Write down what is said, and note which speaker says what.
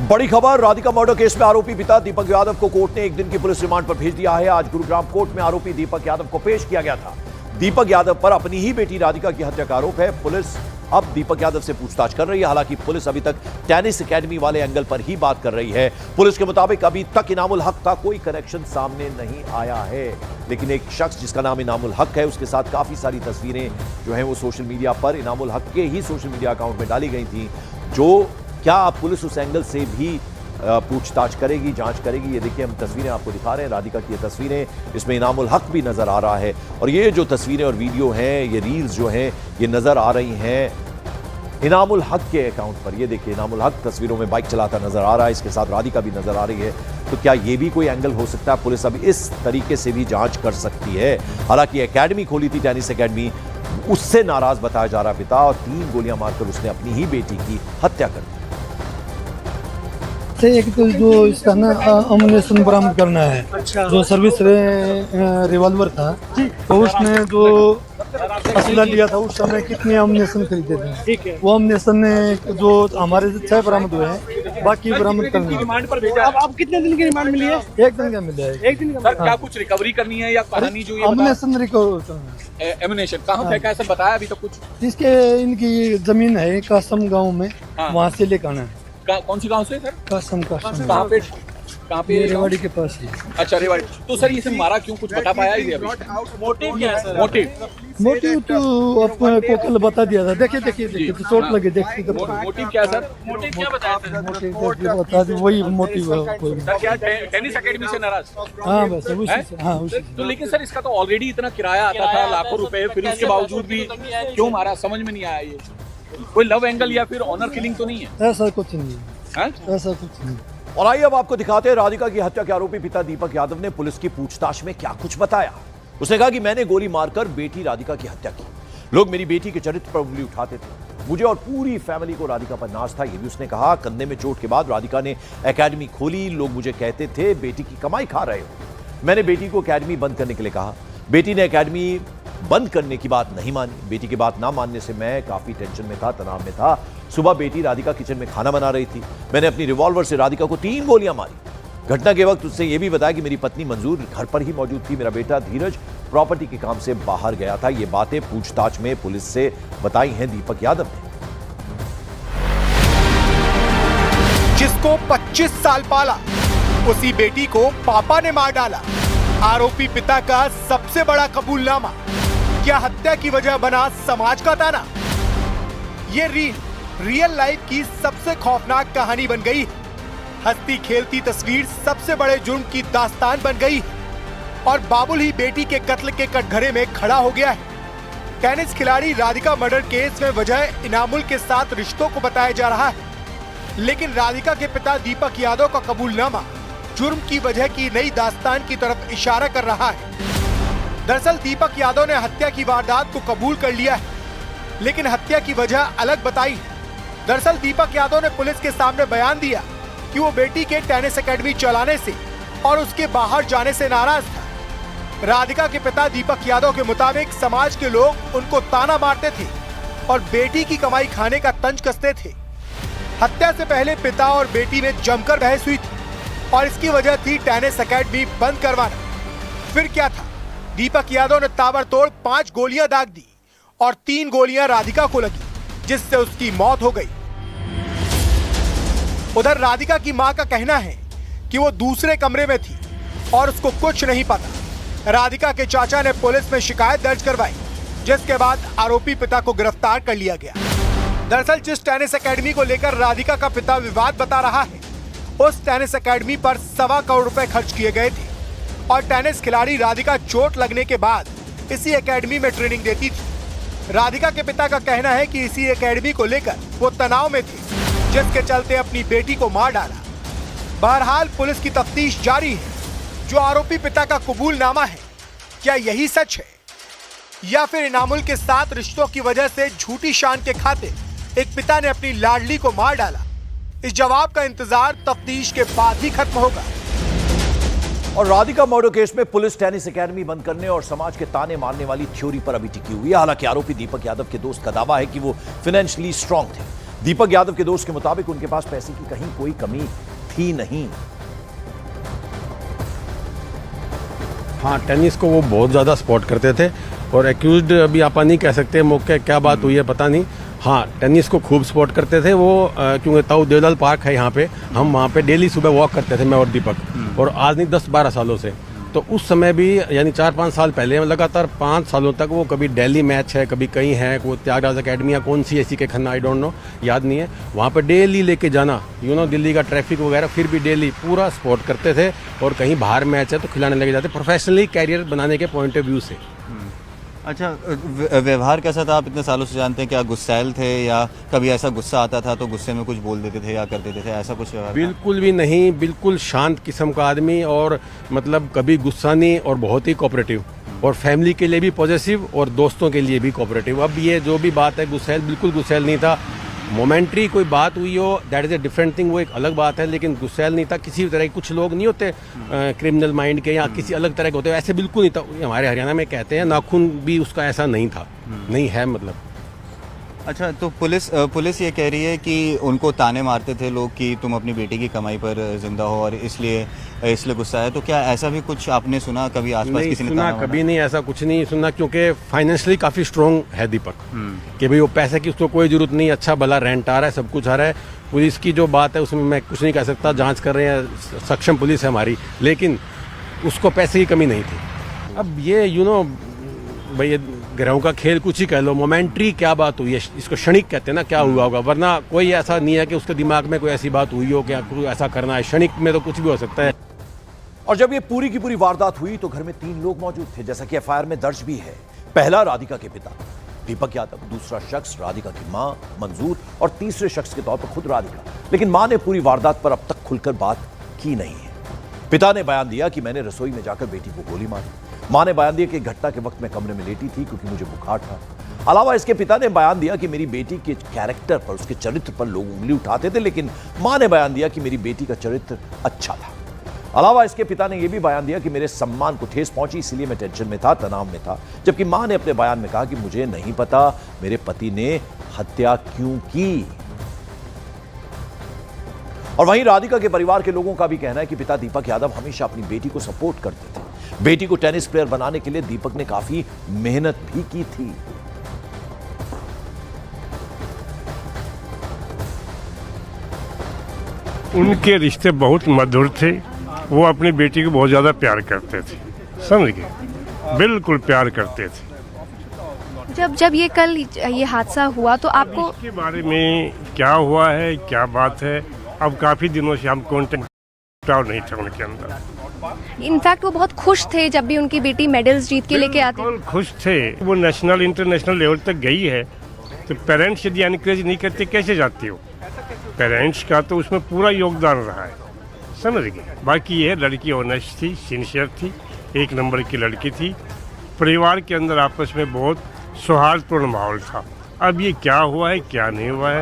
Speaker 1: बड़ी खबर, Radhika murder case में आरोपी पिता दीपक यादव को कोर्ट ने 1 दिन की पुलिस रिमांड पर भेज दिया है। आज गुरुग्राम कोर्ट में आरोपी दीपक यादव को पेश किया गया था। दीपक यादव पर अपनी ही बेटी राधिका की हत्या का आरोप है। पुलिस अब दीपक यादव से पूछताछ कर रही है। हालांकि पुलिस अभी तक टेनिस एकेडमी वाले एंगल पर ही बात कर रही है। पुलिस के मुताबिक अभी तक इनामुल हक का कोई कनेक्शन सामने नहीं आया है, लेकिन एक शख्स जिसका नाम इनामुल हक है, उसके साथ काफी सारी तस्वीरें जो हैं वो सोशल मीडिया पर इनामुल हक के ही सोशल मीडिया अकाउंट में डाली गई थी। जो क्या पुलिस उस एंगल से भी पूछताछ करेगी, जांच करेगी। ये देखिए, हम तस्वीरें आपको दिखा रहे हैं, राधिका की ये तस्वीरें, इसमें इनामुल हक भी नजर आ रहा है। और ये जो तस्वीरें और वीडियो हैं, ये रील्स जो हैं, ये नजर आ रही हैं इनामुल हक के अकाउंट पर। ये देखिए, इनामुल हक तस्वीरों में बाइक चलाता नजर आ रहा है, इसके साथ राधिका भी नजर आ रही है। तो क्या ये भी कोई एंगल हो सकता है? पुलिस अब इस तरीके से भी जांच कर सकती है। हालांकि एकेडमी खोली थी, टेनिस एकेडमी, उससे नाराज बताया जा रहा पिता, और 3 गोलियां मारकर उसने अपनी ही बेटी की हत्या कर दी।
Speaker 2: एक तो जो इसका ना अम्युनिशन बरामद करना है।
Speaker 3: अच्छा।
Speaker 2: जो सर्विस रिवॉल्वर था, तो उसने जो असला लिया था उस समय कितने अम्युनिशन खरीदे थे,
Speaker 3: ठीक है।
Speaker 2: वो अम्युनिशन ने जो हमारे 6 बरामद हुए हैं, बाकी बरामद करने हैं।
Speaker 3: रिमांड पर भेजा। अब कितने दिन की रिमांड मिली है?
Speaker 2: 1 दिन का मिला है।
Speaker 3: 1 दिन का।
Speaker 4: क्या कुछ रिकवरी करनी है या कहानी जो ये
Speaker 2: अम्युनिशन रिकवर करना है।
Speaker 4: एमिनेशन कहाँ फेंका है, सब बताया अभी तो कुछ?
Speaker 2: जिसके इनकी जमीन है कासम गाँव में, वहाँ से लेकर आना है।
Speaker 4: कौन सी गांव से सर?
Speaker 2: कासम
Speaker 4: कहाँ पे
Speaker 2: रेवाड़ी के पास ही।
Speaker 4: अच्छा, रेवाड़ी। तो सर इसे मारा क्यों, कुछ बता पाया ही अभी?
Speaker 3: मोटिव क्या है सर?
Speaker 4: मोटिव
Speaker 2: तो अपने को कल बता दिया था। देखिए तो चोट लगे, देखिए तो
Speaker 4: मोटिव क्या है सर?
Speaker 3: मोटिव क्या बताया सर?
Speaker 2: मोटिव बता दी, वही मोटिव है कोई।
Speaker 4: सर क्या टेनिस एकेडमी से नाराज?
Speaker 2: हाँ बस उसी से, हाँ उसी से।
Speaker 4: तो लेकिन सर इसका तो ऑलरेडी इतना किराया आता था, लाखों रुपए, फिर उसके बावजूद भी क्यों मारा, समझ में नहीं आया। ये कोई लव एंगल या फिर ऑनर किलिंग तो नहीं है?
Speaker 2: ऐसा कुछ नहीं है, ऐसा कुछ नहीं।
Speaker 1: और आइए अब आपको दिखाते हैं राधिका की हत्या के आरोपी पिता दीपक यादव ने पुलिस की पूछताछ में क्या कुछ बताया। उसने कहा कि मैंने गोली मारकर बेटी राधिका की हत्या की। लोग मेरी बेटी के चरित्र पर उंगली उठाते थे। मुझे और पूरी फैमिली को राधिका पर नाज था। ये भी उसने कहा। कंधे में चोट के बाद राधिका ने एकेडमी खोली। लोग मुझे कहते थे बेटी की कमाई खा रहे हो। मैंने बेटी को एकेडमी बंद करने के लिए कहा। बेटी ने एकेडमी बंद करने की बात नहीं मानी। बेटी की बात ना मानने से मैं काफी टेंशन में था, तनाव में था। सुबह बेटी राधिका किचन में खाना बना रही थी। मैंने अपनी रिवॉल्वर से राधिका को 3 गोलियां मारी। घटना के वक्त उसने यह भी बताया कि मेरी पत्नी मंजूर घर पर ही मौजूद थी। मेरा बेटा धीरज प्रॉपर्टी के काम से बाहर गया था। ये बातें पूछताछ में पुलिस से बताई हैं दीपक यादव ने।
Speaker 5: जिसको 25 साल पाला, उसी बेटी को पापा ने मार डाला। आरोपी पिता का सबसे बड़ा कबूलनामा। क्या हत्या की वजह बना समाज का ताना? ये रियल लाइफ की सबसे खौफनाक कहानी बन गई। हंसती खेलती तस्वीर सबसे बड़े जुर्म की दास्तान बन गई। और बाबुल ही बेटी के कत्ल के कटघरे में खड़ा हो गया है। टेनिस खिलाड़ी राधिका मर्डर केस में वजह इनामुल के साथ रिश्तों को बताया जा रहा है, लेकिन राधिका के पिता दीपक यादव का कबूलनामा जुर्म की वजह की नई दास्तान की तरफ इशारा कर रहा है। दरअसल दीपक यादव ने हत्या की वारदात को कबूल कर लिया है, लेकिन हत्या की वजह अलग बताई है। दरअसल दीपक यादव ने पुलिस के सामने बयान दिया कि वो बेटी के टेनिस एकेडमी चलाने से और उसके बाहर जाने से नाराज था। राधिका के पिता दीपक यादव के मुताबिक समाज के लोग उनको ताना मारते थे और बेटी की कमाई खाने का तंज कसते थे। हत्या से पहले पिता और बेटी में जमकर बहस हुई थी और इसकी वजह थी टेनिस एकेडमी बंद करवाना। फिर क्या था, दीपक यादव ने ताबड़तोड़ 5 गोलियां दाग दी और 3 गोलियां राधिका को लगी, जिससे उसकी मौत हो गई। उधर राधिका की मां का कहना है कि वो दूसरे कमरे में थी और उसको कुछ नहीं पता। राधिका के चाचा ने पुलिस में शिकायत दर्ज करवाई, जिसके बाद आरोपी पिता को गिरफ्तार कर लिया गया। दरअसल जिस टेनिस एकेडमी को लेकर राधिका का पिता विवाद बता रहा है, उस टेनिस एकेडमी पर 1.25 करोड़ रुपए खर्च किए गए थे और टेनिस खिलाड़ी राधिका चोट लगने के बाद इसी एकेडमी में ट्रेनिंग देती थी। राधिका के पिता का कहना है कि इसी एकेडमी को लेकर वो तनाव में थे, जिसके चलते अपनी बेटी को मार डाला। बहरहाल पुलिस की तफ्तीश जारी है। जो आरोपी पिता का कबूलनामा है, क्या यही सच है या फिर इनामुल के साथ रिश्तों की वजह से झूठी शान के खातिर एक पिता ने अपनी लाडली को मार डाला? इस जवाब का इंतजार तफ्तीश के बाद ही खत्म होगा।
Speaker 1: और राधिका मर्डर केस में पुलिस टेनिस एकेडमी बंद करने और समाज के ताने मारने वाली थ्योरी पर अभी टिकी हुई है। हालांकि आरोपी दीपक यादव के दोस्त का दावा है कि वो फाइनेंशियली स्ट्रांग थे। दीपक यादव के दोस्त के मुताबिक उनके पास पैसे की कहीं कोई कमी थी नहीं।
Speaker 6: हाँ, टेनिस को वो बहुत ज़्यादा सपोर्ट करते थे और एक्यूज्ड अभी आप नहीं कह सकते मौके क्या बात हुई है पता नहीं। हाँ, टेनिस को खूब सपोर्ट करते थे वो, क्योंकि ताऊ देवलाल पार्क है यहाँ पे, हम वहाँ पे डेली सुबह वॉक करते थे मैं और दीपक, और आज नहीं 10-12 सालों से। तो उस समय भी यानी 4-5 साल पहले लगातार 5 सालों तक वो कभी दिल्ली मैच है, कभी कहीं है, वो त्यागराज अकेडमी या कौन सी ऐसी के खन्ना आई डोंट नो, याद नहीं है, वहाँ पे डेली लेके जाना, दिल्ली का ट्रैफिक वगैरह, फिर भी डेली पूरा सपोर्ट करते थे। और कहीं बाहर मैच है तो खिलाने लगे जाते, प्रोफेशनली कैरियर बनाने के पॉइंट ऑफ व्यू से।
Speaker 7: अच्छा, व्यवहार कैसा था? आप इतने सालों से जानते हैं, क्या गुस्सैल थे या कभी ऐसा गुस्सा आता था तो गुस्से में कुछ बोल देते थे या कर देते थे, ऐसा कुछ व्यवहार?
Speaker 6: बिल्कुल भी नहीं, बिल्कुल शांत किस्म का आदमी, और मतलब कभी गुस्सा नहीं, और बहुत ही कोऑपरेटिव, और फैमिली के लिए भी पॉजिटिव और दोस्तों के लिए भी कोऑपरेटिव। अब ये जो भी बात है, गुस्सैल बिल्कुल गुस्सैल नहीं था। मोमेंट्री कोई बात हुई हो that is a different thing, वो एक अलग बात है, लेकिन गुस्सैल नहीं था किसी भी तरह के। कुछ लोग नहीं होते क्रिमिनल माइंड के या किसी अलग तरह के होते, ऐसे बिल्कुल नहीं था। हमारे हरियाणा में कहते हैं नाखून भी उसका ऐसा नहीं था, नहीं है मतलब।
Speaker 7: अच्छा, तो पुलिस ये कह रही है कि उनको ताने मारते थे लोग कि तुम अपनी बेटी की कमाई पर जिंदा हो और इसलिए गुस्सा है। तो क्या ऐसा भी कुछ आपने सुना कभी आसपास किसी ने?
Speaker 6: सुना कभी नहीं, ऐसा कुछ नहीं सुना, क्योंकि फाइनेंशियली काफ़ी स्ट्रॉन्ग है दीपक, कि भाई वो पैसे की उसको कोई ज़रूरत नहीं, अच्छा भला रेंट आ रहा है, सब कुछ आ रहा है। पुलिस की जो बात है उसमें मैं कुछ नहीं कह सकता, जांच कर रहे हैं, सक्षम पुलिस है हमारी, लेकिन उसको पैसे की कमी नहीं थी। अब ये भाई ग्रहों का खेल कुछ ही कह लो, मोमेंट्री क्या बात हुई है, इसको क्षणिक कहते हैं ना, क्या हुआ होगा, वरना कोई ऐसा नहीं है कि उसके दिमाग में कोई ऐसी बात हुई हो कि कोई ऐसा करना है। क्षणिक में तो कुछ भी हो सकता है।
Speaker 1: और जब ये पूरी की पूरी वारदात हुई तो घर में 3 लोग मौजूद थे, जैसा कि एफआईआर में दर्ज भी है। पहला राधिका के पिता दीपक यादव, दूसरा शख्स राधिका की मां मंजूर, और तीसरे शख्स के तौर पर खुद राधिका। लेकिन मां ने पूरी वारदात पर अब तक खुलकर बात की नहीं है। पिता ने बयान दिया कि मैंने रसोई में जाकर बेटी को गोली मारी। मां ने बयान दिया कि घटना के वक्त मैं कमरे में लेटी थी क्योंकि मुझे बुखार था। अलावा इसके पिता ने बयान दिया कि मेरी बेटी के कैरेक्टर पर, उसके चरित्र पर लोग उंगली उठाते थे, लेकिन मां ने बयान दिया कि मेरी बेटी का चरित्र अच्छा था। अलावा इसके पिता ने यह भी बयान दिया कि मेरे सम्मान को ठेस पहुंची, इसलिए मैं टेंशन में था, तनाव में था। जबकि मां ने अपने बयान में कहा कि मुझे नहीं पता मेरे पति ने हत्या क्यों की। और वहीं राधिका के परिवार के लोगों का भी कहना है कि पिता दीपक यादव हमेशा अपनी बेटी को सपोर्ट करते थे। बेटी को टेनिस प्लेयर बनाने के लिए दीपक ने काफी मेहनत भी की थी।
Speaker 8: उनके रिश्ते बहुत मधुर थे, वो अपनी बेटी को बहुत ज़्यादा प्यार करते थे, समझ गए, बिल्कुल प्यार करते थे।
Speaker 9: जब ये कल ये हादसा हुआ तो आपको
Speaker 8: इसके बारे में क्या हुआ है, क्या बात है, अब काफ़ी दिनों से हम कॉन्टेक्ट नहीं थे उनके अंदर।
Speaker 9: इनफैक्ट वो बहुत खुश थे जब भी उनकी बेटी मेडल्स जीत के लेके आती।
Speaker 8: बिल्कुल खुश थे, वो नेशनल इंटरनेशनल लेवल तक गई है, तो पेरेंट्स यदि एनकरेज नहीं करते कैसे जाती हो? पेरेंट्स का तो उसमें पूरा योगदान रहा है, समझ गए। बाकी ये लड़की ऑनेस्ट थी, सिंसियर थी, 1 नंबर की लड़की थी। परिवार के अंदर आपस में बहुत सौहार्दपूर्ण माहौल था। अब ये क्या हुआ है क्या नहीं हुआ है